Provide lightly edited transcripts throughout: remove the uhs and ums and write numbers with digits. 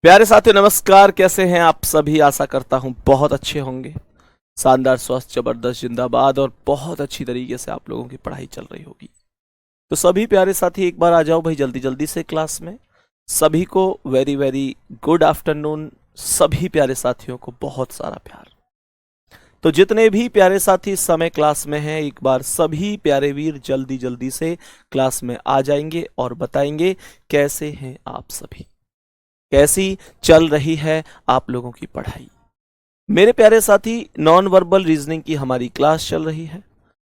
प्यारे साथियों नमस्कार। कैसे हैं आप सभी? आशा करता हूं बहुत अच्छे होंगे। शानदार, स्वस्थ, जबरदस्त, जिंदाबाद और बहुत अच्छी तरीके से आप लोगों की पढ़ाई चल रही होगी। तो सभी प्यारे साथी एक बार आ जाओ भाई जल्दी जल्दी से क्लास में। सभी को वेरी वेरी गुड आफ्टरनून। सभी प्यारे साथियों को बहुत सारा प्यार। तो जितने भी प्यारे साथी इस समय क्लास में हैं, एक बार सभी प्यारे वीर जल्दी जल्दी से क्लास में आ जाएंगे और बताएंगे कैसे हैं आप सभी, कैसी चल रही है आप लोगों की पढ़ाई। मेरे प्यारे साथी, नॉन वर्बल रीजनिंग की हमारी क्लास चल रही है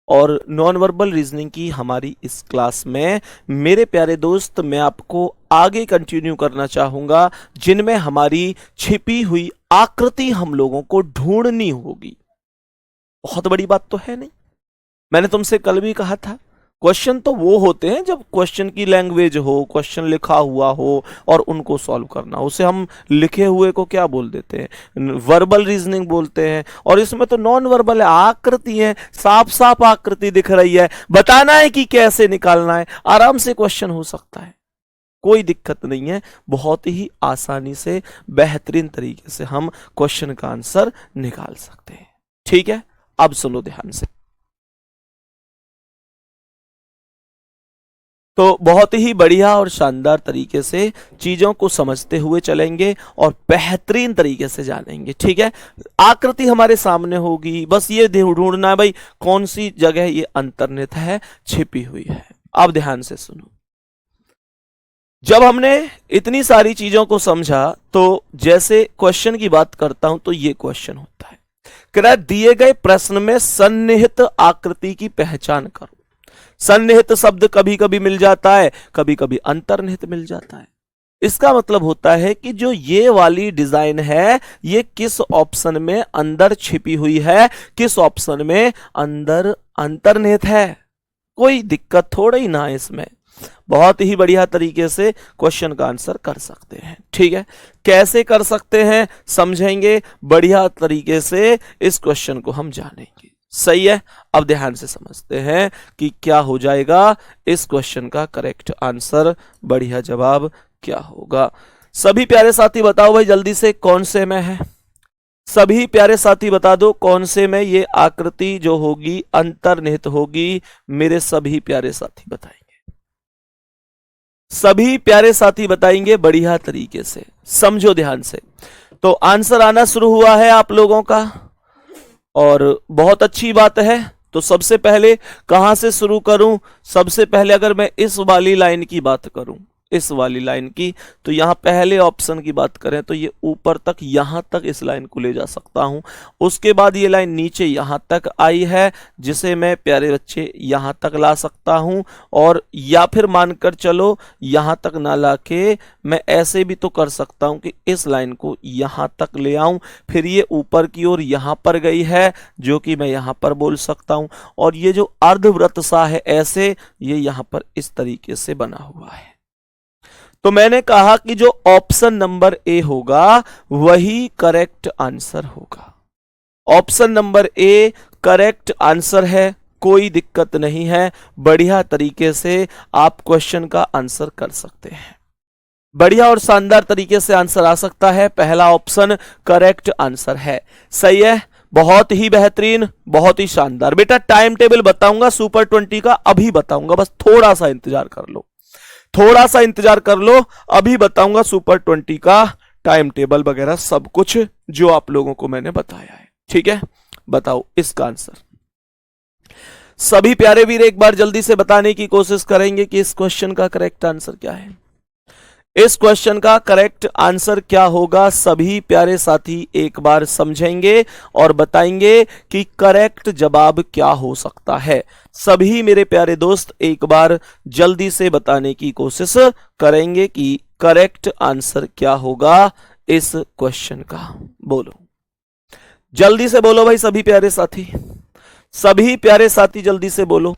और नॉन वर्बल रीजनिंग की हमारी इस क्लास में मेरे प्यारे दोस्त मैं आपको आगे कंटिन्यू करना चाहूंगा, जिनमें हमारी छिपी हुई आकृति हम लोगों को ढूंढनी होगी। बहुत बड़ी बात तो है नहीं। मैंने तुमसे कल भी कहा था, क्वेश्चन तो वो होते हैं जब क्वेश्चन की लैंग्वेज हो, क्वेश्चन लिखा हुआ हो और उनको सॉल्व करना। उसे हम लिखे हुए को क्या बोल देते हैं? वर्बल रीजनिंग बोलते हैं। और इसमें तो नॉन वर्बल है, आकृति है, साफ साफ आकृति दिख रही है, बताना है कि कैसे निकालना है। आराम से क्वेश्चन हो सकता है, कोई दिक्कत नहीं है। बहुत ही आसानी से बेहतरीन तरीके से हम क्वेश्चन का आंसर निकाल सकते हैं। ठीक है, अब सुनो ध्यान से। तो बहुत ही बढ़िया और शानदार तरीके से चीजों को समझते हुए चलेंगे और बेहतरीन तरीके से जानेंगे। ठीक है, आकृति हमारे सामने होगी, बस ये ढूंढना है भाई कौन सी जगह ये अंतर्निहित है, छिपी हुई है। अब ध्यान से सुनो। जब हमने इतनी सारी चीजों को समझा तो जैसे क्वेश्चन की बात करता हूं तो ये क्वेश्चन होता है, कह दिए गए प्रश्न में सन्निहित आकृति की पहचान करो। सन्निहित शब्द कभी कभी मिल जाता है, कभी कभी अंतर्निहित मिल जाता है। इसका मतलब होता है कि जो ये वाली डिजाइन है ये किस ऑप्शन में अंदर छिपी हुई है, किस ऑप्शन में अंदर अंतर्निहित है। कोई दिक्कत थोड़ा ही ना है इसमें। बहुत ही बढ़िया तरीके से क्वेश्चन का आंसर कर सकते हैं। ठीक है, कैसे कर सकते हैं समझेंगे, बढ़िया तरीके से इस क्वेश्चन को हम जानेंगे। सही है, अब ध्यान से समझते हैं कि क्या हो जाएगा इस क्वेश्चन का करेक्ट आंसर, बढ़िया जवाब क्या होगा। सभी प्यारे साथी बताओ भाई जल्दी से कौन से में है। सभी प्यारे साथी बता दो कौन से में ये आकृति जो होगी अंतर्निहित होगी। मेरे सभी प्यारे साथी बताएंगे, सभी प्यारे साथी बताएंगे बढ़िया तरीके से। समझो ध्यान से। तो आंसर आना शुरू हुआ है आप लोगों का और बहुत अच्छी बात है। तो सबसे पहले कहां से शुरू करूं? सबसे पहले अगर मैं इस वाली लाइन की बात करूं, इस वाली लाइन की, तो यहां पहले ऑप्शन की बात करें तो ये ऊपर तक यहां तक इस लाइन को ले जा सकता हूं। उसके बाद ये लाइन नीचे यहां तक आई है जिसे मैं प्यारे बच्चे यहां तक ला सकता हूं, और या फिर मानकर चलो यहां तक ना लाके मैं ऐसे भी तो कर सकता हूं कि इस लाइन को यहां तक ले आऊं, फिर ये ऊपर की ओर यहां पर गई है जो कि मैं यहां पर बोल सकता हूं, और ये जो अर्धवृत्त सा है ऐसे ये यहां पर इस तरीके से बना हुआ है। तो मैंने कहा कि जो ऑप्शन नंबर ए होगा वही करेक्ट आंसर होगा। Option number A correct answer है, कोई दिक्कत नहीं है। बढ़िया तरीके से आप क्वेश्चन का आंसर कर सकते हैं। बढ़िया और शानदार तरीके से आंसर आ सकता है। पहला ऑप्शन करेक्ट आंसर है। सही है, बहुत ही बेहतरीन, बहुत ही शानदार। बेटा टाइम टेबल बताऊंगा सुपर 20 का, अभी बताऊंगा, बस थोड़ा सा इंतजार कर लो, थोड़ा सा इंतजार कर लो। अभी बताऊंगा सुपर 20 का टाइम टेबल वगैरह सब कुछ जो आप लोगों को मैंने बताया है। ठीक है, बताओ इसका आंसर। सभी प्यारे वीर एक बार जल्दी से बताने की कोशिश करेंगे कि इस क्वेश्चन का करेक्ट आंसर क्या है। इस क्वेश्चन का करेक्ट आंसर क्या होगा? सभी प्यारे साथी एक बार समझेंगे और बताएंगे कि करेक्ट जवाब क्या हो सकता है। सभी मेरे प्यारे दोस्त एक बार जल्दी से बताने की कोशिश करेंगे कि करेक्ट आंसर क्या होगा इस क्वेश्चन का। बोलो, जल्दी से बोलो भाई सभी प्यारे साथी, सभी प्यारे साथी जल्दी से बोलो।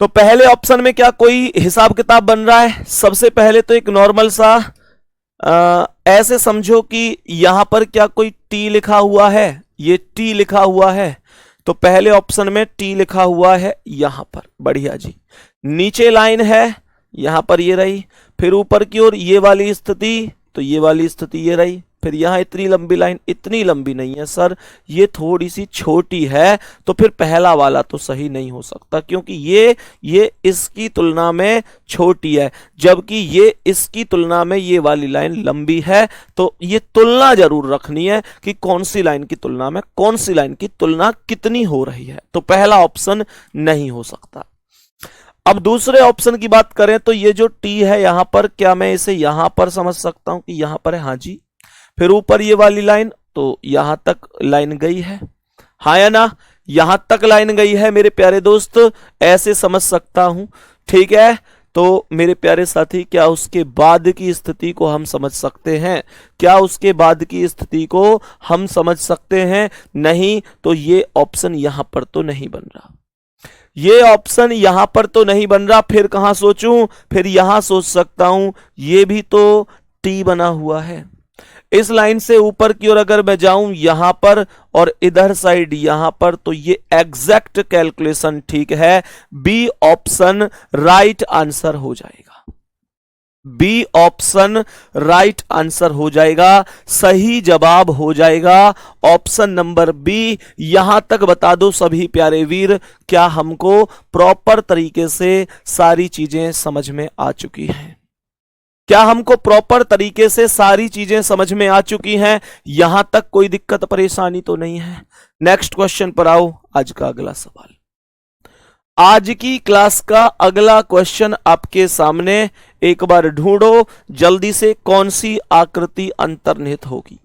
तो पहले ऑप्शन में क्या कोई हिसाब किताब बन रहा है? सबसे पहले तो एक नॉर्मल सा ऐसे समझो कि यहां पर क्या कोई टी लिखा हुआ है, ये टी लिखा हुआ है। तो पहले ऑप्शन में टी लिखा हुआ है यहां पर, बढ़िया जी। नीचे लाइन है यहां पर, ये रही। फिर ऊपर की ओर ये वाली स्थिति, तो ये वाली स्थिति ये रही। फिर यहां इतनी लंबी लाइन, इतनी लंबी नहीं है सर, ये थोड़ी सी छोटी है, तो फिर पहला वाला तो सही नहीं हो सकता, क्योंकि ये इसकी तुलना में छोटी है, जबकि ये इसकी तुलना में ये वाली लाइन लंबी है। तो ये तुलना जरूर रखनी है कि कौन सी लाइन की तुलना में कौन सी लाइन की तुलना कितनी हो रही है, तो पहला ऑप्शन नहीं हो सकता। अब दूसरे ऑप्शन की बात करें तो ये जो टी है यहां पर, क्या मैं इसे यहां पर समझ सकता हूं कि यहां पर है? हाँ जी। फिर ऊपर ये वाली लाइन, तो यहां तक लाइन गई है, हाँ या ना? यहां तक लाइन गई है मेरे प्यारे दोस्त, ऐसे समझ सकता हूं, ठीक है। तो मेरे प्यारे साथी, क्या उसके बाद की स्थिति को हम समझ सकते हैं? क्या उसके बाद की स्थिति को हम समझ सकते हैं? नहीं, तो ये ऑप्शन यहां पर तो नहीं बन रहा, ये ऑप्शन यहां पर तो नहीं बन रहा। फिर कहां सोचूं? फिर यहां सोच सकता हूं, ये भी तो टी बना हुआ है। इस लाइन से ऊपर की ओर अगर मैं जाऊं यहां पर और इधर साइड यहां पर, तो ये एग्जैक्ट कैलकुलेशन ठीक है। बी ऑप्शन राइट आंसर हो जाएगा, बी ऑप्शन राइट आंसर हो जाएगा, सही जवाब हो जाएगा ऑप्शन नंबर बी। यहां तक बता दो सभी प्यारे वीर, क्या हमको प्रॉपर तरीके से सारी चीजें समझ में आ चुकी हैं? क्या हमको प्रॉपर तरीके से सारी चीजें समझ में आ चुकी हैं? यहां तक कोई दिक्कत परेशानी तो नहीं है? नेक्स्ट क्वेश्चन पर आओ, आज का अगला सवाल। आज की क्लास का अगला क्वेश्चन आपके सामने, एक बार ढूंढो जल्दी से, कौन सी आकृति अंतर्निहित होगी?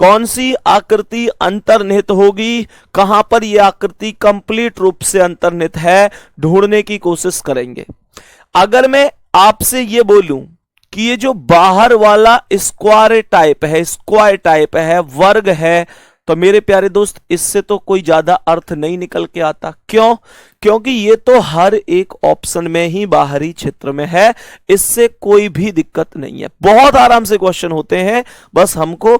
कौन सी आकृति अंतर्निहित होगी? कहां पर यह आकृति कंप्लीट रूप से अंतर्निहित है, ढूंढने की कोशिश करेंगे। अगर मैं आपसे यह बोलूं कि ये जो बाहर वाला स्क्वायर टाइप है, वर्ग है, तो मेरे प्यारे दोस्त इससे तो कोई ज्यादा अर्थ नहीं निकल के आता। क्यों? क्योंकि ये तो हर एक ऑप्शन में ही बाहरी क्षेत्र में है, इससे कोई भी दिक्कत नहीं है। बहुत आराम से क्वेश्चन होते हैं, बस हमको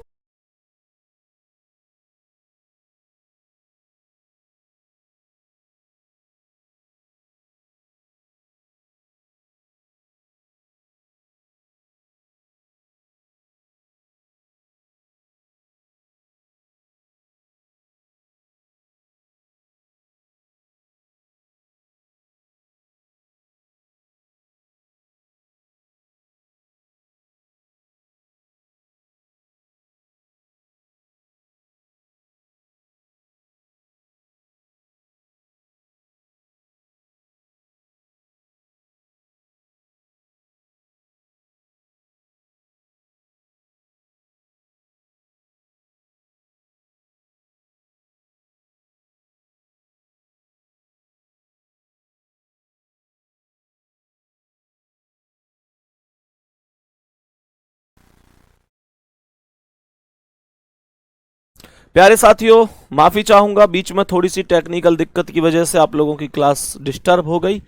प्यारे साथियों माफी चाहूंगा, बीच में थोड़ी सी टेक्निकल दिक्कत की वजह से आप लोगों की क्लास डिस्टर्ब हो गई,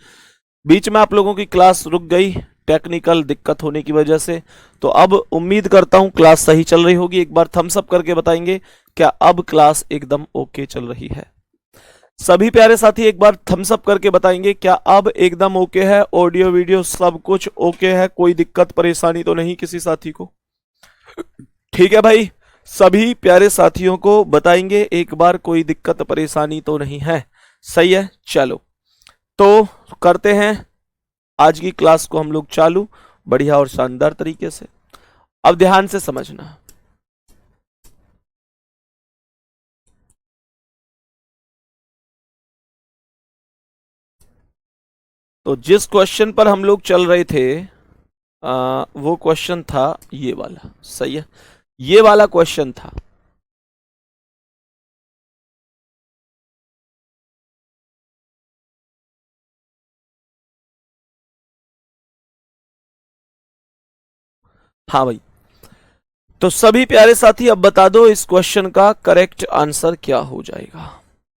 बीच में आप लोगों की क्लास रुक गई टेक्निकल दिक्कत होने की वजह से। तो अब उम्मीद करता हूं क्लास सही चल रही होगी। एक बार थम्स अप करके बताएंगे क्या अब क्लास एकदम ओके चल रही है? सभी प्यारे साथी एक बार थम्स अप करके बताएंगे क्या अब एकदम ओके है? ऑडियो वीडियो सब कुछ ओके है, कोई दिक्कत परेशानी तो नहीं किसी साथी को? ठीक है भाई, सभी प्यारे साथियों को बताएंगे एक बार, कोई दिक्कत परेशानी तो नहीं है? सही है, चलो तो करते हैं आज की क्लास को हम लोग चालू बढ़िया और शानदार तरीके से। अब ध्यान से समझना, तो जिस क्वेश्चन पर हम लोग चल रहे थे वो क्वेश्चन था ये वाला, सही है, ये वाला क्वेश्चन था। हाँ भाई, तो सभी प्यारे साथी अब बता दो इस क्वेश्चन का करेक्ट आंसर क्या हो जाएगा?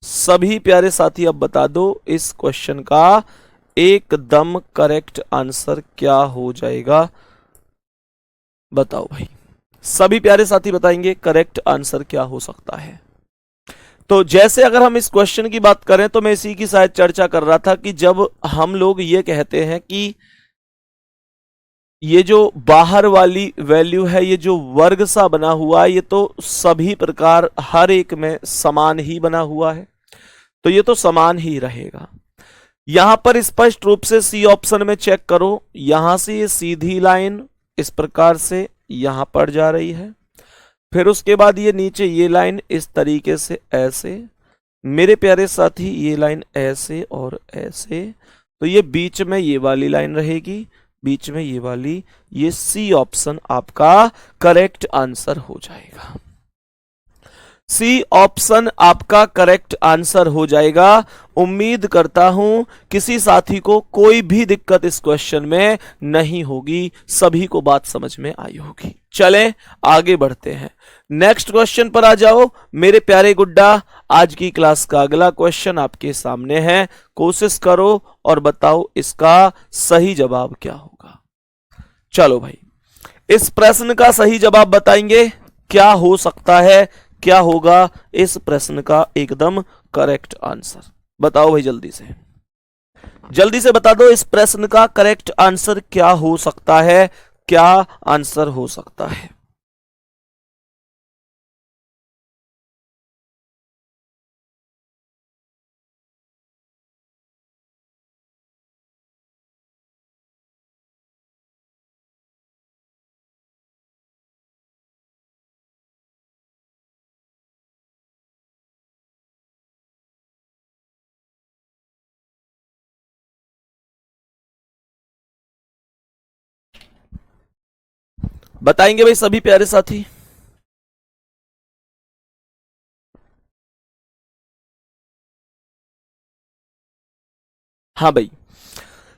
सभी प्यारे साथी अब बता दो इस क्वेश्चन का एकदम करेक्ट आंसर क्या हो जाएगा? बताओ भाई, सभी प्यारे साथी बताएंगे करेक्ट आंसर क्या हो सकता है? तो जैसे अगर हम इस क्वेश्चन की बात करें तो मैं इसी की शायद चर्चा कर रहा था कि जब हम लोग ये कहते हैं कि ये जो बाहर वाली वैल्यू है, ये जो वर्ग सा बना हुआ है, ये तो सभी प्रकार हर एक में समान ही बना हुआ है, तो ये तो समान ही रहेगा। यहां पर स्पष्ट रूप से सी ऑप्शन में चेक करो, यहां से ये सीधी लाइन इस प्रकार से यहां पर जा रही है, फिर उसके बाद ये नीचे ये लाइन इस तरीके से ऐसे, मेरे प्यारे साथी ये लाइन ऐसे और ऐसे, तो ये बीच में ये वाली लाइन रहेगी, बीच में ये वाली, ये सी ऑप्शन आपका करेक्ट आंसर हो जाएगा। सी ऑप्शन आपका करेक्ट आंसर हो जाएगा। उम्मीद करता हूं किसी साथी को कोई भी दिक्कत इस क्वेश्चन में नहीं होगी, सभी को बात समझ में आई होगी। चलें आगे बढ़ते हैं, नेक्स्ट क्वेश्चन पर आ जाओ मेरे प्यारे गुड्डा। आज की क्लास का अगला क्वेश्चन आपके सामने है, कोशिश करो और बताओ इसका सही जवाब क्या होगा। चलो भाई, इस प्रश्न का सही जवाब बताएंगे, क्या हो सकता है, क्या होगा इस प्रश्न का एकदम करेक्ट आंसर, बताओ भाई जल्दी से बता दो, इस प्रश्न का करेक्ट आंसर क्या हो सकता है, क्या आंसर हो सकता है। बताएंगे भाई सभी प्यारे साथी। हाँ भाई,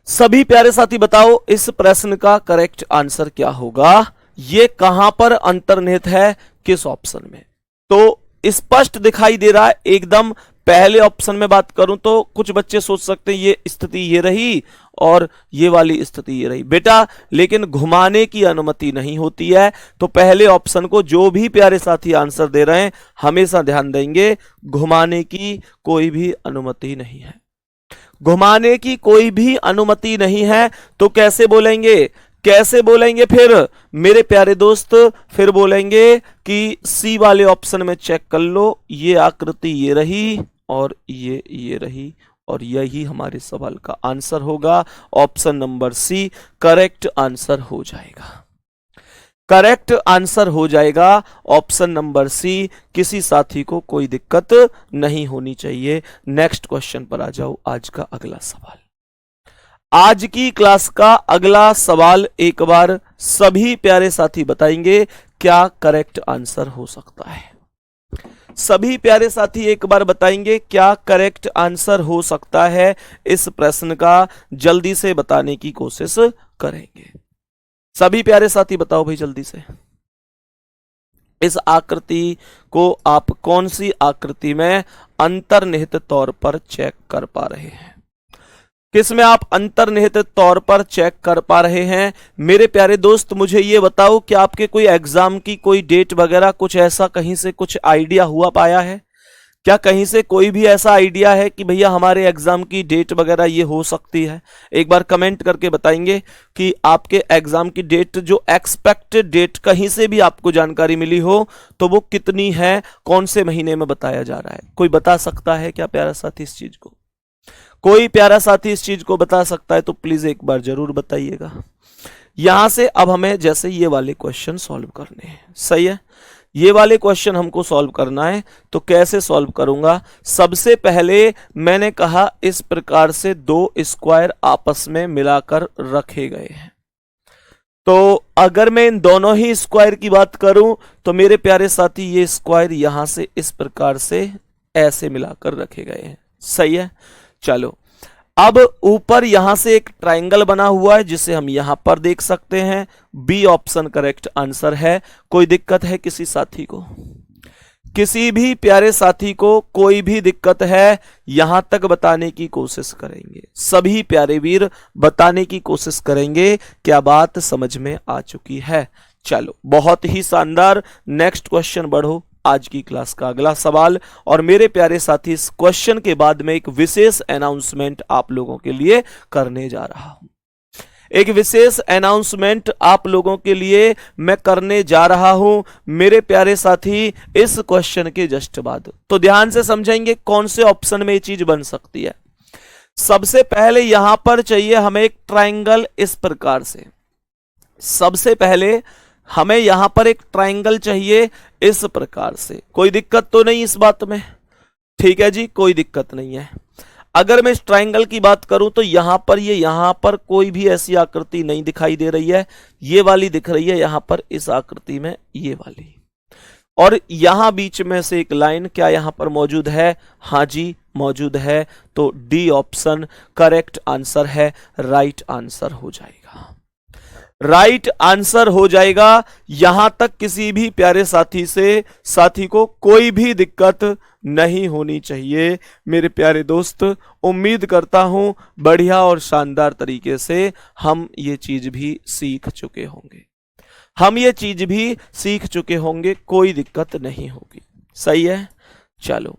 सभी प्यारे साथी बताओ इस प्रश्न का करेक्ट आंसर क्या होगा, ये कहां पर अंतर्निहित है, किस ऑप्शन में। तो स्पष्ट दिखाई दे रहा है एकदम। पहले ऑप्शन में बात करूं तो कुछ बच्चे सोच सकते हैं ये स्थिति ये रही और ये वाली स्थिति ये रही, बेटा लेकिन घुमाने की अनुमति नहीं होती है। तो पहले ऑप्शन को जो भी प्यारे साथी आंसर दे रहे हैं हमेशा ध्यान देंगे, घुमाने की कोई भी अनुमति नहीं है, घुमाने की कोई भी अनुमति नहीं है। तो कैसे बोलेंगे, कैसे बोलेंगे फिर मेरे प्यारे दोस्त, फिर बोलेंगे कि सी वाले ऑप्शन में चेक कर लो, ये आकृति ये रही और ये रही, और यही हमारे सवाल का आंसर होगा। Option number C correct answer हो जाएगा, करेक्ट आंसर हो जाएगा ऑप्शन नंबर सी। किसी साथी को कोई दिक्कत नहीं होनी चाहिए। नेक्स्ट क्वेश्चन पर आ जाओ, आज का अगला सवाल। आज की क्लास का अगला सवाल एक बार सभी प्यारे साथी बताएंगे क्या करेक्ट आंसर हो सकता है। सभी प्यारे साथी एक बार बताएंगे क्या करेक्ट आंसर हो सकता है इस प्रश्न का, जल्दी से बताने की कोशिश करेंगे। सभी प्यारे साथी बताओ भाई जल्दी से, इस आकृति को आप कौन सी आकृति में अंतर्निहित तौर पर चेक कर पा रहे हैं, किसमें आप अंतर्निहित तौर पर चेक कर पा रहे हैं। मेरे प्यारे दोस्त मुझे ये बताओ कि आपके कोई एग्जाम की कोई डेट वगैरह कुछ ऐसा कहीं से कुछ आइडिया हुआ पाया है क्या, कहीं से कोई भी ऐसा आइडिया है कि भैया हमारे एग्जाम की डेट वगैरह ये हो सकती है। एक बार कमेंट करके बताएंगे कि आपके एग्जाम की डेट, जो एक्सपेक्टेड डेट कहीं से भी आपको जानकारी मिली हो तो वो कितनी है, कौन से महीने में बताया जा रहा है, कोई बता सकता है क्या प्यारा साथी इस चीज को, कोई प्यारा साथी इस चीज को बता सकता है तो प्लीज एक बार जरूर बताइएगा। यहां से अब हमें जैसे ये वाले क्वेश्चन सॉल्व करने हैं, सही है, ये वाले क्वेश्चन हमको सॉल्व करना है। तो कैसे सॉल्व करूंगा, सबसे पहले मैंने कहा इस प्रकार से दो स्क्वायर आपस में मिलाकर रखे गए हैं। तो अगर मैं इन दोनों ही स्क्वायर की बात करूं तो मेरे प्यारे साथी ये स्क्वायर यहां से इस प्रकार से ऐसे मिलाकर रखे गए हैं, सही है। चलो अब ऊपर यहां से एक ट्रायंगल बना हुआ है जिसे हम यहां पर देख सकते हैं, बी ऑप्शन करेक्ट आंसर है। कोई दिक्कत है किसी साथी को, किसी भी प्यारे साथी को कोई भी दिक्कत है, यहां तक बताने की कोशिश करेंगे, सभी प्यारे वीर बताने की कोशिश करेंगे, क्या बात समझ में आ चुकी है। चलो बहुत ही शानदार, नेक्स्ट क्वेश्चन बढ़ो आज की क्लास का अगला सवाल। और मेरे प्यारे साथी, इस क्वेश्चन के बाद में एक विशेष अनाउंसमेंट आप लोगों के लिए करने जा रहा हूं। एक विशेष अनाउंसमेंट आप लोगों के लिए मैं करने जा रहा हूं मेरे प्यारे साथी, इस क्वेश्चन के जस्ट बाद। तो ध्यान से समझेंगे कौन से ऑप्शन में ये चीज बन सकती है। सबसे पहले यहां पर चाहिए हमें एक ट्रायंगल इस प्रकार से। सबसे पहले हमें यहां पर एक ट्रायंगल चाहिए इस प्रकार से। कोई दिक्कत तो नहीं इस बात में? ठीक है जी, कोई दिक्कत नहीं है। अगर मैं इस ट्रायंगल की बात करूं तो यहां पर कोई भी ऐसी आकृति नहीं दिखाई दे रही है। ये वाली दिख रही है यहां पर इस आकृति में, ये वाली। और यहां बीच में से एक लाइन क्या यहां पर मौजूद है? हां जी मौजूद है। तो डी ऑप्शन करेक्ट आंसर है, राइट आंसर हो जाएगा। राइट आंसर हो जाएगा। यहां तक किसी भी प्यारे साथी को कोई भी दिक्कत नहीं होनी चाहिए मेरे प्यारे दोस्त। उम्मीद करता हूं बढ़िया और शानदार तरीके से हम ये चीज भी सीख चुके होंगे। कोई दिक्कत नहीं होगी। सही है, चलो।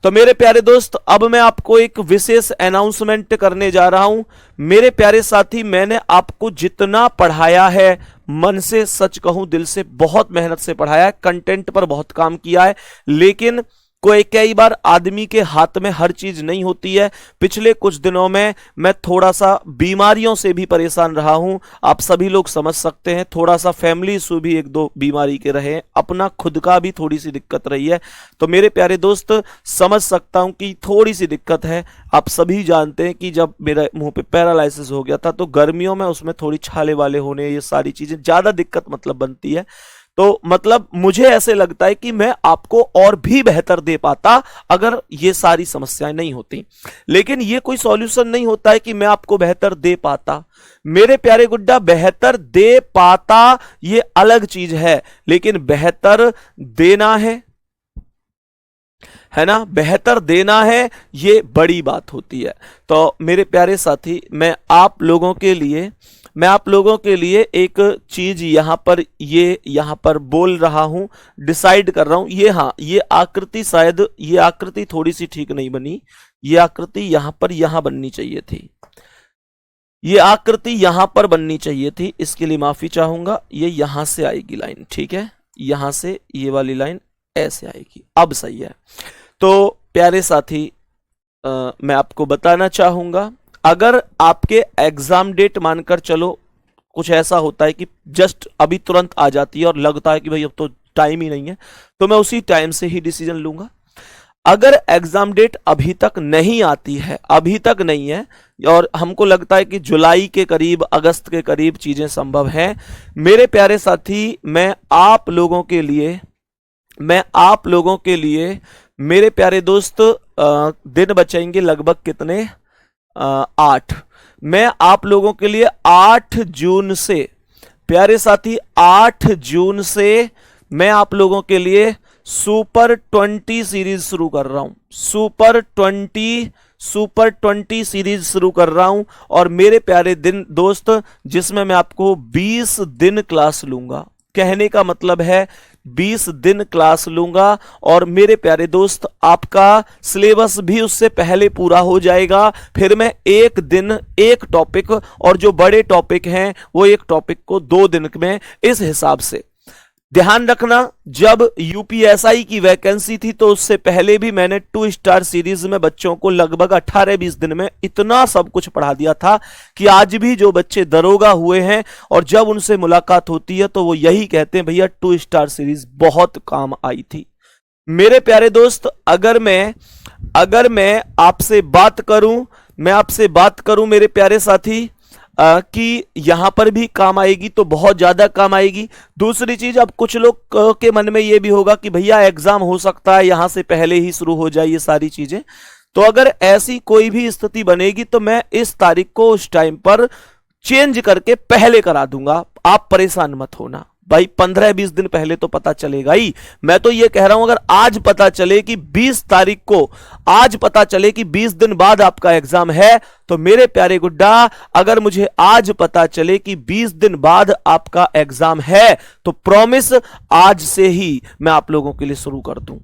तो मेरे प्यारे दोस्त, अब मैं आपको एक विशेष अनाउंसमेंट करने जा रहा हूं। मेरे प्यारे साथी, मैंने आपको जितना पढ़ाया है, मन से सच कहूं दिल से बहुत मेहनत से पढ़ाया है, कंटेंट पर बहुत काम किया है, लेकिन कई बार आदमी के हाथ में हर चीज नहीं होती है। पिछले कुछ दिनों में मैं थोड़ा सा बीमारियों से भी परेशान रहा हूं, आप सभी लोग समझ सकते हैं। थोड़ा सा फैमिली इशू भी एक दो बीमारी के रहे, अपना खुद का भी थोड़ी सी दिक्कत रही है। तो मेरे प्यारे दोस्त, समझ सकता हूं कि थोड़ी सी दिक्कत है। आप सभी जानते हैं कि जब मेरे मुंह पे पैरालाइसिस हो गया था तो गर्मियों में उसमें थोड़ी छाले वाले होने, ये सारी चीजें ज्यादा दिक्कत मतलब बनती है। तो मतलब मुझे ऐसे लगता है कि मैं आपको और भी बेहतर दे पाता अगर ये सारी समस्याएं नहीं होती। लेकिन ये कोई सॉल्यूशन नहीं होता है कि मैं आपको बेहतर दे पाता। मेरे प्यारे गुड्डा, बेहतर दे पाता ये अलग चीज है, लेकिन बेहतर देना है ना, बेहतर देना है, ये बड़ी बात होती है। तो मेरे प्यारे साथी, मैं आप लोगों के लिए एक चीज यहां पर बोल रहा हूं, डिसाइड कर रहा हूं। ये आकृति शायद ये आकृति थोड़ी सी ठीक नहीं बनी। ये आकृति यहां बननी चाहिए थी। ये आकृति यहां पर बननी चाहिए थी, इसके लिए माफी चाहूंगा। ये यहां से आएगी लाइन, ठीक है, यहां से ये वाली लाइन ऐसे आएगी। अब सही है। तो प्यारे साथी, मैं आपको बताना चाहूंगा, अगर आपके एग्जाम डेट मानकर चलो कुछ ऐसा होता है कि जस्ट अभी तुरंत आ जाती है और लगता है कि भाई अब तो टाइम ही नहीं है, तो मैं उसी टाइम से ही डिसीजन लूंगा। अगर एग्जाम डेट अभी तक नहीं और हमको लगता है कि जुलाई के करीब, अगस्त के करीब चीजें संभव हैं, मेरे प्यारे साथी, मैं आप लोगों के लिए मेरे प्यारे दोस्त दिन बचेंगे लगभग कितने? 8। मैं आप लोगों के लिए 8 जून से, प्यारे साथी, 8 जून से मैं आप लोगों के लिए सुपर 20 सीरीज शुरू कर रहा हूं। सुपर 20 सीरीज शुरू कर रहा हूं। और मेरे प्यारे दोस्त, जिसमें मैं आपको 20 दिन क्लास लूंगा। कहने का मतलब है 20 दिन क्लास लूंगा। और मेरे प्यारे दोस्त, आपका सिलेबस भी उससे पहले पूरा हो जाएगा। फिर मैं एक दिन एक टॉपिक, और जो बड़े टॉपिक हैं वो एक टॉपिक को 2 दिन में, इस हिसाब से। ध्यान रखना, जब यूपीएसआई की वैकेंसी थी तो उससे पहले भी मैंने 2 स्टार सीरीज में बच्चों को लगभग 18-20 दिन में इतना सब कुछ पढ़ा दिया था कि आज भी जो बच्चे दरोगा हुए हैं और जब उनसे मुलाकात होती है तो वो यही कहते हैं, भैया 2 स्टार सीरीज बहुत काम आई थी। मेरे प्यारे दोस्त, अगर मैं आपसे बात करूं मेरे प्यारे साथी, कि यहां पर भी काम आएगी तो बहुत ज्यादा काम आएगी। दूसरी चीज, अब कुछ लोग के मन में यह भी होगा कि भैया एग्जाम हो सकता है यहां से पहले ही शुरू हो जाए ये सारी चीजें। तो अगर ऐसी कोई भी स्थिति बनेगी तो मैं इस तारीख को उस टाइम पर चेंज करके पहले करा दूंगा, आप परेशान मत होना। भाई 15-20 दिन पहले तो पता चलेगा ही। मैं तो ये कह रहा हूं अगर आज पता चले कि 20 तारीख को, आज पता चले कि 20 दिन बाद आपका एग्जाम है, तो मेरे प्यारे गुड्डा अगर मुझे आज पता चले कि 20 दिन बाद आपका एग्जाम है तो प्रॉमिस आज से ही मैं आप लोगों के लिए शुरू कर दूं।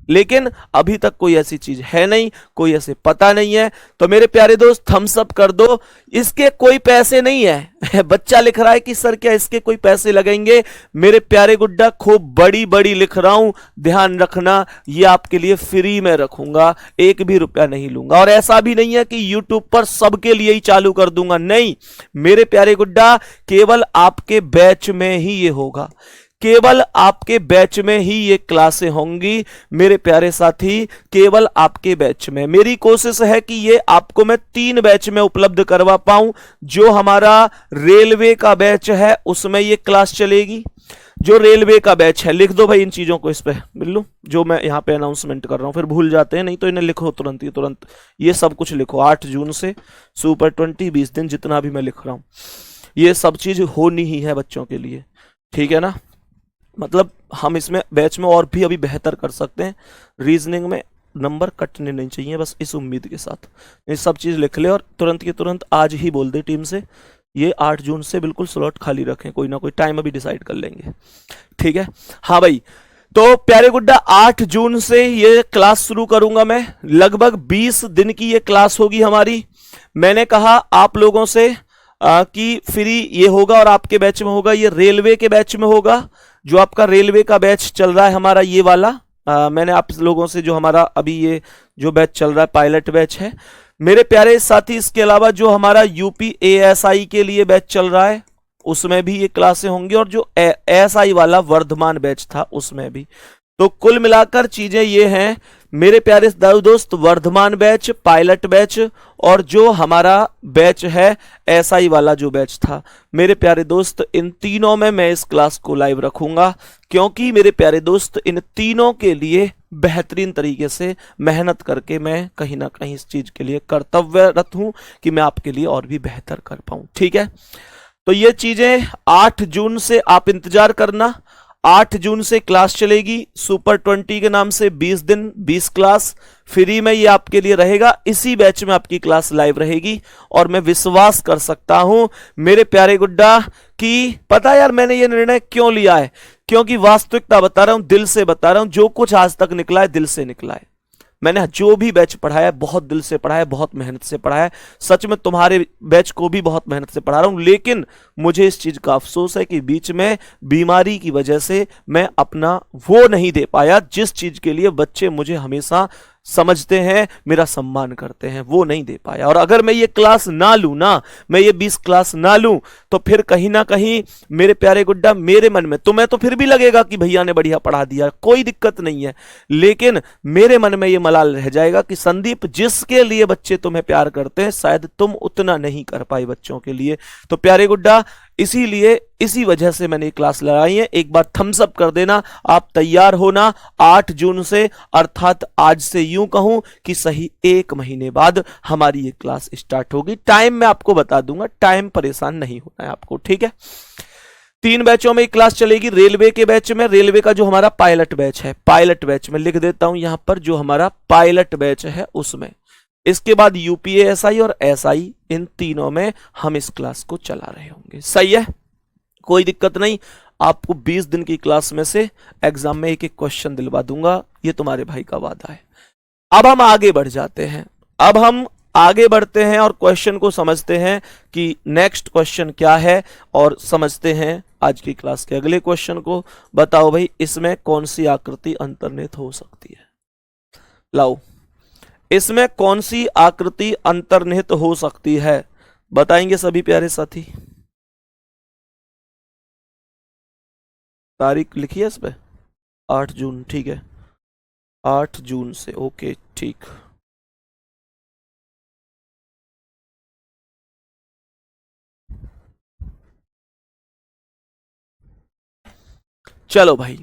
लेकिन अभी तक कोई ऐसी चीज है नहीं, कोई ऐसे पता नहीं है। तो मेरे प्यारे दोस्त थम्स अप कर दो। इसके कोई पैसे नहीं है बच्चा लिख रहा है कि सर क्या इसके कोई पैसे लगेंगे? मेरे प्यारे गुड्डा खूब बड़ी बड़ी लिख रहा हूं, ध्यान रखना, ये आपके लिए फ्री में रखूंगा, 1 भी रुपया नहीं लूंगा। और ऐसा भी नहीं है कि यूट्यूब पर सबके लिए ही चालू कर दूंगा, नहीं मेरे प्यारे गुड्डा, केवल आपके बैच में ही ये होगा, केवल आपके बैच में ही ये क्लासें होंगी मेरे प्यारे साथी, केवल आपके बैच में। मेरी कोशिश है कि ये आपको मैं 3 बैच में उपलब्ध करवा पाऊं। जो हमारा रेलवे का बैच है उसमें ये क्लास चलेगी। जो रेलवे का बैच है, लिख दो भाई इन चीजों को, इस पे मिल जो मैं यहां पे अनाउंसमेंट कर रहा हूं, फिर भूल जाते हैं, नहीं तो इन्हें लिखो तुरंत ही, तुरंत ये सब कुछ लिखो। 8 जून से सुपर 20 20 दिन जितना भी मैं लिख रहा हूं, ये सब चीज होनी ही है बच्चों के लिए, ठीक है ना। मतलब हम इसमें बैच में और भी अभी बेहतर कर सकते हैं। रीजनिंग में नंबर कटने नहीं चाहिए, बस इस उम्मीद के साथ ये सब चीज लिख ले और तुरंत के तुरंत आज ही बोल दे टीम से ये 8 जून से बिल्कुल स्लॉट खाली रखें, कोई ना कोई टाइम अभी डिसाइड कर लेंगे, ठीक है। हाँ भाई, तो प्यारे गुड्डा 8 जून से ये क्लास शुरू करूंगा मैं। लगभग 20 दिन की ये क्लास होगी हमारी। मैंने कहा आप लोगों से कि फ्री ये होगा और आपके बैच में होगा, ये रेलवे के बैच में होगा। जो आपका रेलवे का बैच चल रहा है हमारा ये वाला, मैंने आप लोगों से जो हमारा अभी ये जो बैच चल रहा है पायलट बैच है मेरे प्यारे साथी। इसके अलावा जो हमारा यूपी एएसआई के लिए बैच चल रहा है उसमें भी ये क्लासें होंगी, और जो एएसआई वाला वर्धमान बैच था उसमें भी। तो कुल मिलाकर चीजें ये हैं मेरे प्यारे दोस्त, वर्धमान बैच, पायलट बैच और जो हमारा बैच है एसआई वाला जो बैच था मेरे प्यारे दोस्त, इन तीनों में मैं इस क्लास को लाइव रखूंगा, क्योंकि मेरे प्यारे दोस्त इन तीनों के लिए बेहतरीन तरीके से मेहनत करके मैं कहीं ना कहीं इस चीज के लिए कर्तव्यरत हूं कि मैं आपके लिए और भी बेहतर कर पाऊं, ठीक है। तो ये चीजें 8 जून से आप इंतजार करना। 8 जून से क्लास चलेगी सुपर 20 के नाम से, 20 दिन 20 क्लास फ्री में ये आपके लिए रहेगा। इसी बैच में आपकी क्लास लाइव रहेगी और मैं विश्वास कर सकता हूं मेरे प्यारे गुड्डा कि पता यार मैंने ये निर्णय क्यों लिया है, क्योंकि वास्तविकता बता रहा हूं, दिल से बता रहा हूं, जो कुछ आज तक निकला है दिल से निकला है। मैंने जो भी बैच पढ़ाया बहुत दिल से पढ़ाया, बहुत मेहनत से पढ़ाया। सच में तुम्हारे बैच को भी बहुत मेहनत से पढ़ा रहा हूं, लेकिन मुझे इस चीज का अफसोस है कि बीच में बीमारी की वजह से मैं अपना वो नहीं दे पाया जिस चीज के लिए बच्चे मुझे हमेशा समझते हैं, मेरा सम्मान करते हैं, वो नहीं दे पाया। और अगर मैं ये क्लास ना लूं ना, मैं ये 20 क्लास ना लूं, तो फिर कहीं ना कहीं मेरे प्यारे गुड्डा मेरे मन में, तुम्हें तो फिर भी लगेगा कि भैया ने बढ़िया पढ़ा दिया, कोई दिक्कत नहीं है, लेकिन मेरे मन में ये मलाल रह जाएगा कि संदीप जिसके लिए बच्चे तुम्हें प्यार करते हैं शायद तुम उतना नहीं कर पाए बच्चों के लिए। तो प्यारे गुड्डा इसीलिए इसी वजह से मैंने क्लास लगाई है। एक बार थम्स अप कर देना, आप तैयार होना 8 जून से, अर्थात आज से यूं कहूं कि सही 1 महीने बाद हमारी ये क्लास स्टार्ट होगी। टाइम मैं आपको बता दूंगा, टाइम परेशान नहीं होना है आपको, ठीक है। 3 बैचों में क्लास चलेगी। रेलवे के बैच में, रेलवे का जो हमारा पायलट बैच है, पायलट बैच में लिख देता हूं यहां पर, जो हमारा पायलट बैच है उसमें। इसके बाद यूपीएसआई और एसआई, इन तीनों में हम इस क्लास को चला रहे होंगे, सही है, कोई दिक्कत नहीं। आपको 20 दिन की क्लास में से एग्जाम में एक क्वेश्चन दिलवा दूंगा, ये तुम्हारे भाई का वादा है। अब हम आगे बढ़ जाते हैं, अब हम आगे बढ़ते हैं और क्वेश्चन को समझते हैं कि नेक्स्ट क्वेश्चन क्या है, और समझते हैं आज की क्लास के अगले क्वेश्चन को। बताओ भाई, इसमें कौन सी आकृति अंतर्निहित हो सकती है? लाओ, इसमें कौन सी आकृति अंतर्निहित हो सकती है? बताएंगे सभी प्यारे साथी। तारीख लिखिए इस पे, 8 जून, ठीक है, 8 जून से, ओके ठीक। चलो भाई,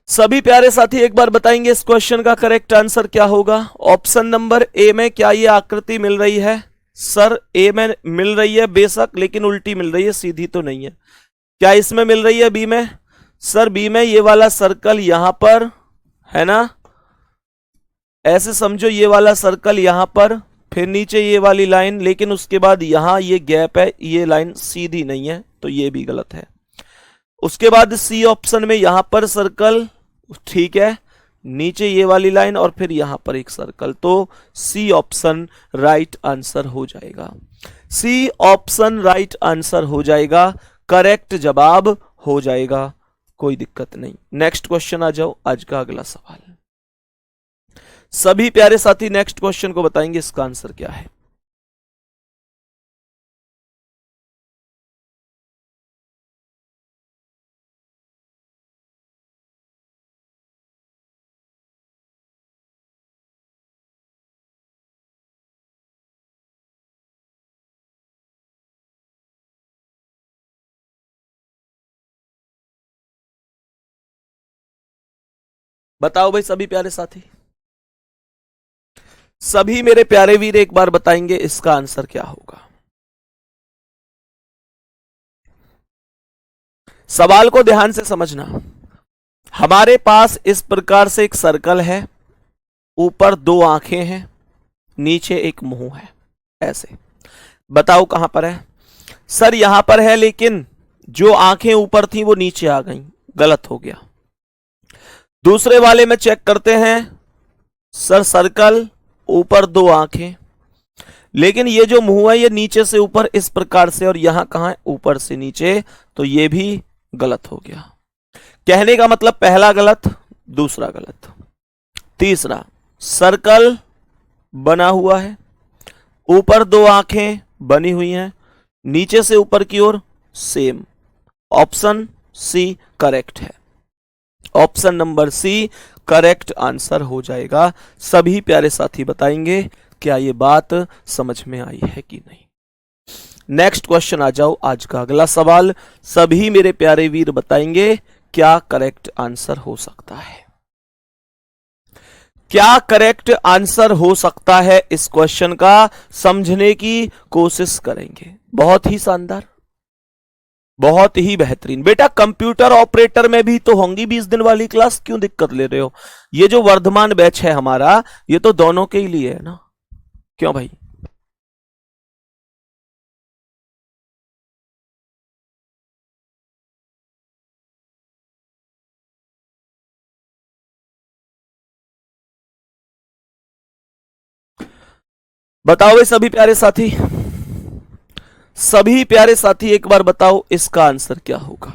सभी प्यारे साथी एक बार बताएंगे इस क्वेश्चन का करेक्ट आंसर क्या होगा। ऑप्शन नंबर ए में क्या ये आकृति मिल रही है? सर ए में मिल रही है बेशक, लेकिन उल्टी मिल रही है, सीधी तो नहीं है। क्या इसमें मिल रही है बी में? सर बी में ये वाला सर्कल यहां पर है ना, ऐसे समझो ये वाला सर्कल यहां पर, फिर नीचे ये वाली लाइन, लेकिन उसके बाद यहां ये गैप है, ये लाइन सीधी नहीं है, तो ये भी गलत है। उसके बाद सी ऑप्शन में यहां पर सर्कल, ठीक है, नीचे ये वाली लाइन और फिर यहां पर एक सर्कल, तो सी ऑप्शन राइट आंसर हो जाएगा। सी ऑप्शन राइट आंसर हो जाएगा, करेक्ट जवाब हो जाएगा, कोई दिक्कत नहीं। नेक्स्ट क्वेश्चन आ जाओ, आज का अगला सवाल। सभी प्यारे साथी नेक्स्ट क्वेश्चन को बताएंगे इसका आंसर क्या है। बताओ भाई सभी प्यारे साथी, सभी मेरे प्यारे वीर एक बार बताएंगे इसका आंसर क्या होगा। सवाल को ध्यान से समझना। हमारे पास इस प्रकार से एक सर्कल है, ऊपर दो आंखें हैं, नीचे एक मुंह है, ऐसे। बताओ कहां पर है? सर यहां पर है, लेकिन जो आंखें ऊपर थी वो नीचे आ गई, गलत हो गया। दूसरे वाले में चेक करते हैं, सर सर्कल ऊपर दो आंखें, लेकिन ये जो मुंह है ये नीचे से ऊपर इस प्रकार से, और यहां कहां है? ऊपर से नीचे, तो ये भी गलत हो गया। कहने का मतलब पहला गलत, दूसरा गलत। तीसरा, सर्कल बना हुआ है, ऊपर दो आंखें बनी हुई हैं, नीचे से ऊपर की ओर सेम। ऑप्शन सी करेक्ट है, option number C correct answer हो जाएगा। सभी प्यारे साथी बताएंगे क्या ये बात समझ में आई है कि नहीं। नेक्स्ट क्वेश्चन आ जाओ, आज का अगला सवाल। सभी मेरे प्यारे वीर बताएंगे क्या करेक्ट आंसर हो सकता है। क्या करेक्ट आंसर हो सकता है इस क्वेश्चन का, समझने की कोशिश करेंगे। बहुत ही शानदार, बहुत ही बेहतरीन। बेटा कंप्यूटर ऑपरेटर में भी तो होंगी 20 दिन वाली क्लास, क्यों दिक्कत ले रहे हो? ये जो वर्धमान बैच है हमारा, ये तो दोनों के ही लिए है ना, क्यों भाई? बताओ भाई सभी प्यारे साथी, सभी प्यारे साथी एक बार बताओ इसका आंसर क्या होगा।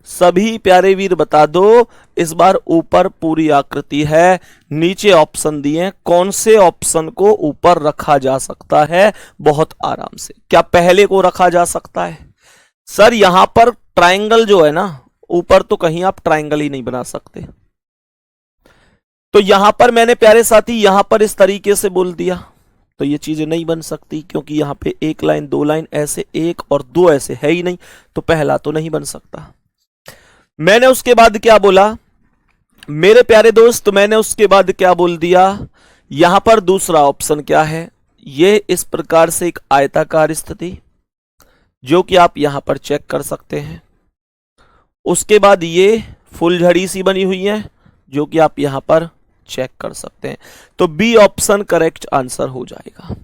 सभी प्यारे वीर बता दो। इस बार ऊपर पूरी आकृति है, नीचे ऑप्शन दिए, कौन से ऑप्शन को ऊपर रखा जा सकता है बहुत आराम से। क्या पहले को रखा जा सकता है? सर यहां पर ट्रायंगल जो है ना, ऊपर तो कहीं आप ट्रायंगल ही नहीं बना सकते, तो यहां पर मैंने प्यारे साथी यहां पर इस तरीके से बोल दिया, तो ये चीजें नहीं बन सकती, क्योंकि यहां पे एक लाइन दो लाइन ऐसे, एक और दो ऐसे है ही नहीं, तो पहला तो नहीं बन सकता। मैंने उसके बाद क्या बोला मेरे प्यारे दोस्त, मैंने उसके बाद क्या बोल दिया, यहां पर दूसरा ऑप्शन क्या है, ये इस प्रकार से एक आयताकार स्थिति, जो कि आप यहां पर चेक कर सकते हैं। उसके बाद ये फुलझड़ी सी बनी हुई है, जो कि आप यहां पर चेक कर सकते हैं। तो बी ऑप्शन करेक्ट आंसर हो जाएगा,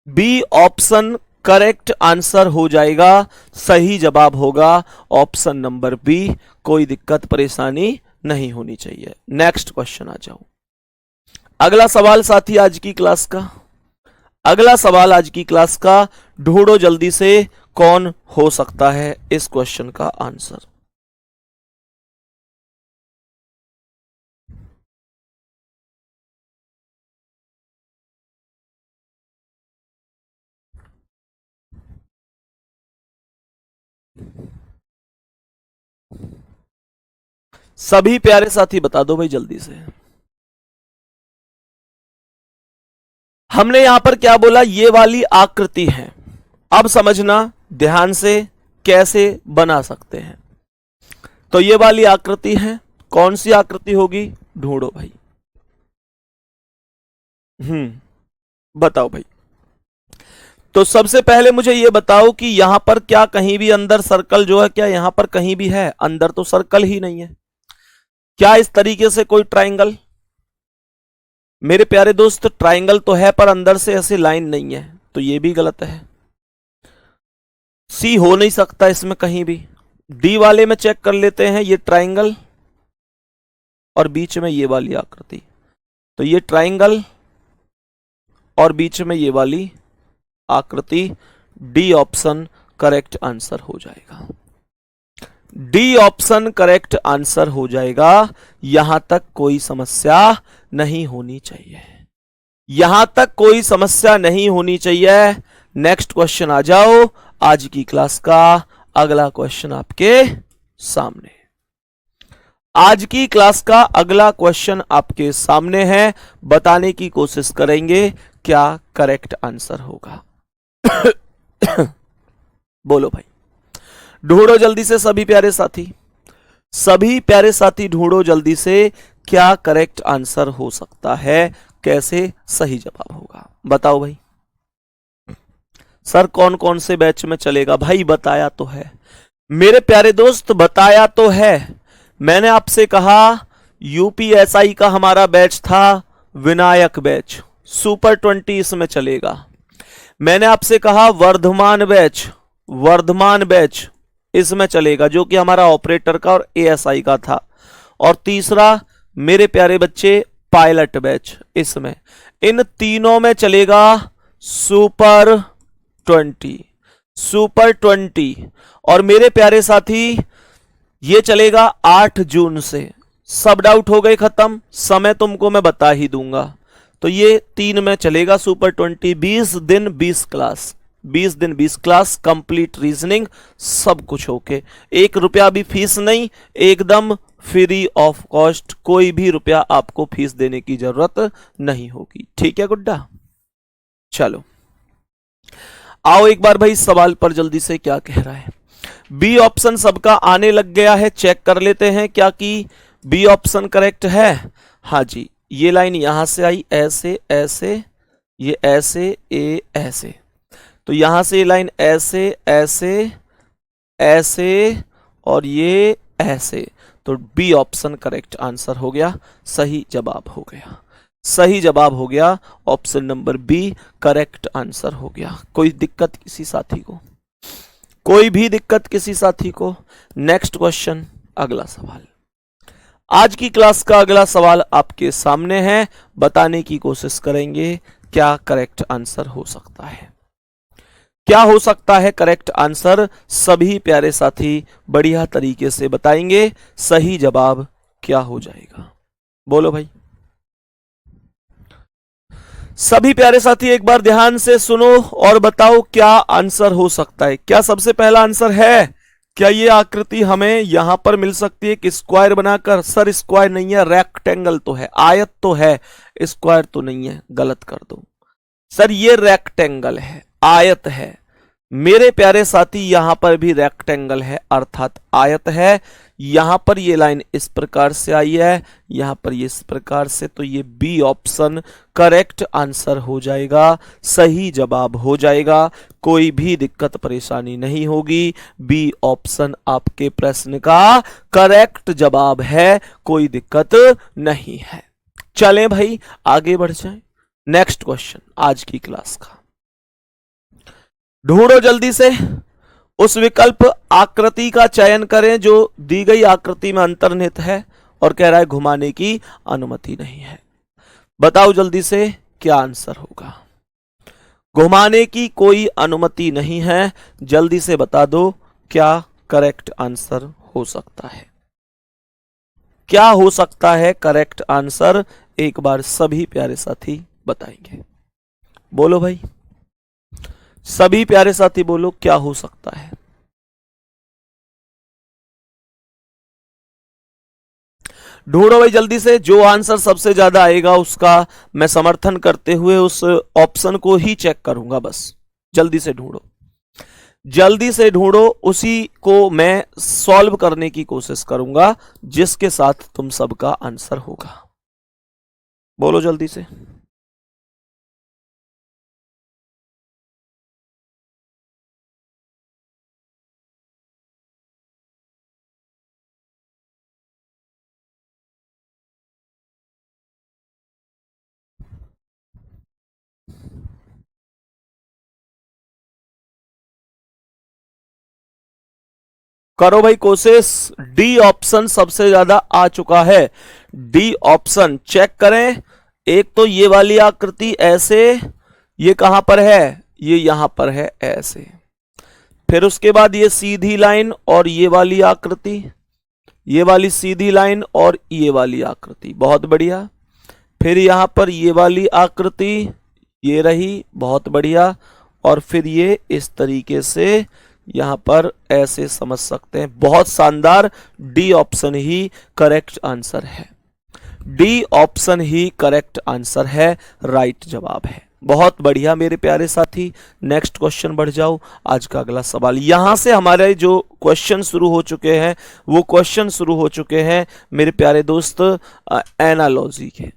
बी ऑप्शन करेक्ट आंसर हो जाएगा। सही जवाब होगा ऑप्शन नंबर बी, कोई दिक्कत परेशानी नहीं होनी चाहिए। नेक्स्ट क्वेश्चन आ जाओ, अगला सवाल साथी आज की क्लास का, अगला सवाल आज की क्लास का, ढूंढो जल्दी से कौन हो सकता है इस क्वेश्चन का आंसर। सभी प्यारे साथी बता दो भाई जल्दी से। हमने यहां पर क्या बोला, ये वाली आकृति है। अब समझना ध्यान से कैसे बना सकते हैं। तो ये वाली आकृति है, कौन सी आकृति होगी, ढूंढो भाई। बताओ भाई। तो सबसे पहले मुझे ये बताओ कि यहां पर क्या कहीं भी अंदर सर्कल जो है, क्या यहां पर कहीं भी है? अंदर तो सर्कल ही नहीं है। क्या इस तरीके से कोई ट्राइंगल? मेरे प्यारे दोस्त ट्राइंगल तो है पर अंदर से ऐसे लाइन नहीं है, तो ये भी गलत है। सी हो नहीं सकता इसमें कहीं भी। डी वाले में चेक कर लेते हैं, ये ट्राइंगल और बीच में ये वाली आकृति, तो ये ट्राइंगल और बीच में ये वाली आकृति। डी ऑप्शन करेक्ट आंसर हो जाएगा। डी ऑप्शन करेक्ट आंसर हो जाएगा। यहां तक कोई समस्या नहीं होनी चाहिए, यहां तक कोई समस्या नहीं होनी चाहिए। नेक्स्ट क्वेश्चन आ जाओ। आज की क्लास का अगला क्वेश्चन आपके सामने। आज की क्लास का अगला क्वेश्चन आपके सामने है। बताने की कोशिश करेंगे क्या करेक्ट आंसर होगा। बोलो भाई, ढूंढो जल्दी से सभी प्यारे साथी, सभी प्यारे साथी ढूंढो जल्दी से क्या करेक्ट आंसर हो सकता है, कैसे सही जवाब होगा। बताओ भाई। सर कौन कौन से बैच में चलेगा? भाई बताया तो है मेरे प्यारे दोस्त, बताया तो है। मैंने आपसे कहा यूपीएसआई का हमारा बैच था विनायक बैच, सुपर 20 इसमें चलेगा। मैंने आपसे कहा वर्धमान बैच, वर्धमान बैच इसमें चलेगा, जो कि हमारा ऑपरेटर का और एएसआई का था। और तीसरा मेरे प्यारे बच्चे पायलट बैच, इसमें इन तीनों में चलेगा सुपर 20, सुपर 20। और मेरे प्यारे साथी ये चलेगा 8 जून से। सब डाउट हो गए खत्म, समय तुमको मैं बता ही दूंगा। तो ये 3 में चलेगा सुपर 20, 20 दिन 20 क्लास, 20 दिन 20 क्लास, कंप्लीट रीजनिंग सब कुछ होके। 1 रुपया भी फीस नहीं, एकदम फ्री ऑफ कॉस्ट, कोई भी रुपया आपको फीस देने की जरूरत नहीं होगी। ठीक है गुड्डा? चलो आओ एक बार भाई सवाल पर जल्दी से क्या कह रहा है। बी ऑप्शन सबका आने लग गया है, चेक कर लेते हैं क्या कि बी ऑप्शन करेक्ट है। हाँ जी, ये लाइन यहां से आई ऐसे ऐसे, ये ऐसे ए ऐसे, तो यहां से ये लाइन ऐसे ऐसे ऐसे और ये ऐसे, तो बी ऑप्शन करेक्ट आंसर हो गया, सही जवाब हो गया, सही जवाब हो गया। Option number B correct answer हो गया। कोई दिक्कत किसी साथी को? कोई भी दिक्कत किसी साथी को? नेक्स्ट क्वेश्चन, अगला सवाल। आज की क्लास का अगला सवाल आपके सामने है। बताने की कोशिश करेंगे क्या करेक्ट आंसर हो सकता है, क्या हो सकता है करेक्ट आंसर। सभी प्यारे साथी बढ़िया तरीके से बताएंगे सही जवाब क्या हो जाएगा। बोलो भाई। सभी प्यारे साथी एक बार ध्यान से सुनो और बताओ क्या आंसर हो सकता है। क्या सबसे पहला आंसर है, क्या ये आकृति हमें यहां पर मिल सकती है कि स्क्वायर बनाकर? सर स्क्वायर नहीं है, रेक्टेंगल तो है, आयत तो है, स्क्वायर तो नहीं है, गलत कर दो। सर ये रेक्टेंगल है, आयत है। मेरे प्यारे साथी यहां पर भी रेक्टेंगल है अर्थात आयत है। यहां पर ये लाइन इस प्रकार से आई है, यहां पर ये इस प्रकार से, तो ये बी ऑप्शन करेक्ट आंसर हो जाएगा, सही जवाब हो जाएगा। कोई भी दिक्कत परेशानी नहीं होगी। बी ऑप्शन आपके प्रश्न का करेक्ट जवाब है, कोई दिक्कत नहीं है। चलें भाई आगे बढ़ जाएं। नेक्स्ट क्वेश्चन आज की क्लास का, ढूंढो जल्दी से उस विकल्प आकृति का चयन करें जो दी गई आकृति में अंतर्निहित है और कह रहा है घुमाने की अनुमति नहीं है। बताओ जल्दी से क्या आंसर होगा। घुमाने की कोई अनुमति नहीं है, जल्दी से बता दो क्या करेक्ट आंसर हो सकता है, क्या हो सकता है करेक्ट आंसर। एक बार सभी प्यारे साथी बताएंगे। बोलो भाई, सभी प्यारे साथी बोलो क्या हो सकता है। ढूंढो भाई जल्दी से, जो आंसर सबसे ज्यादा आएगा उसका मैं समर्थन करते हुए उस ऑप्शन को ही चेक करूंगा। बस जल्दी से ढूंढो, जल्दी से ढूंढो, उसी को मैं सॉल्व करने की कोशिश करूंगा जिसके साथ तुम सबका आंसर होगा। बोलो जल्दी से। करो भाई कोशिश। डी ऑप्शन सबसे ज्यादा आ चुका है। डी ऑप्शन चेक करें। एक तो ये वाली आकृति ऐसे, ये कहां पर है, ये यहां पर है ऐसे। फिर उसके बाद ये सीधी लाइन और ये वाली आकृति, ये वाली सीधी लाइन और ये वाली आकृति, बहुत बढ़िया। फिर यहां पर ये वाली आकृति, ये रही, बहुत बढ़िया। और फिर ये इस तरीके से यहां पर ऐसे समझ सकते हैं, बहुत शानदार। डी ऑप्शन ही करेक्ट आंसर है। डी ऑप्शन ही करेक्ट आंसर है, राइट जवाब है। बहुत बढ़िया मेरे प्यारे साथी। नेक्स्ट क्वेश्चन बढ़ जाओ। आज का अगला सवाल, यहां से हमारे जो क्वेश्चन शुरू हो चुके हैं वो क्वेश्चन शुरू हो चुके हैं मेरे प्यारे दोस्त एनालॉजी के।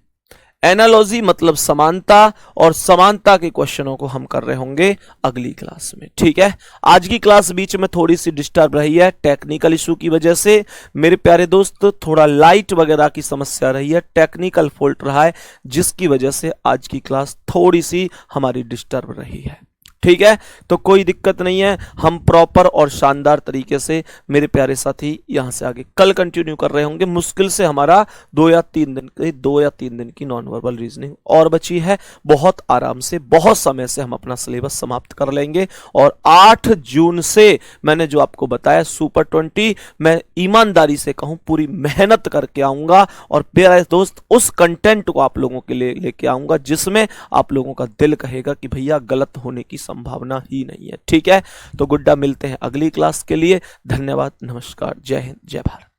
एनालॉजी मतलब समानता, और समानता के क्वेश्चनों को हम कर रहे होंगे अगली क्लास में, ठीक है। आज की क्लास बीच में थोड़ी सी डिस्टर्ब रही है टेक्निकल इशू की वजह से मेरे प्यारे दोस्त, थोड़ा लाइट वगैरह की समस्या रही है, टेक्निकल फॉल्ट रहा है, जिसकी वजह से आज की क्लास थोड़ी सी हमारी डिस्टर्ब रही है, ठीक है। तो कोई दिक्कत नहीं है, हम प्रॉपर और शानदार तरीके से मेरे प्यारे साथी यहां से आगे कल कंटिन्यू कर रहे होंगे। मुश्किल से हमारा 2 या 3 दिन की नॉन वर्बल रीजनिंग और बची है। बहुत आराम से, बहुत समय से हम अपना सिलेबस समाप्त कर लेंगे। और 8 जून से मैंने जो आपको बताया सुपर 20, मैं ईमानदारी से कहूं पूरी मेहनत करके आऊंगा और प्यारे दोस्त उस कंटेंट को आप लोगों के लिए लेके आऊंगा जिसमें आप लोगों का दिल कहेगा कि भैया गलत होने की संभावना ही नहीं है, ठीक है। तो गुड्डा, मिलते हैं अगली क्लास के लिए। धन्यवाद, नमस्कार, जय हिंद, जय भारत।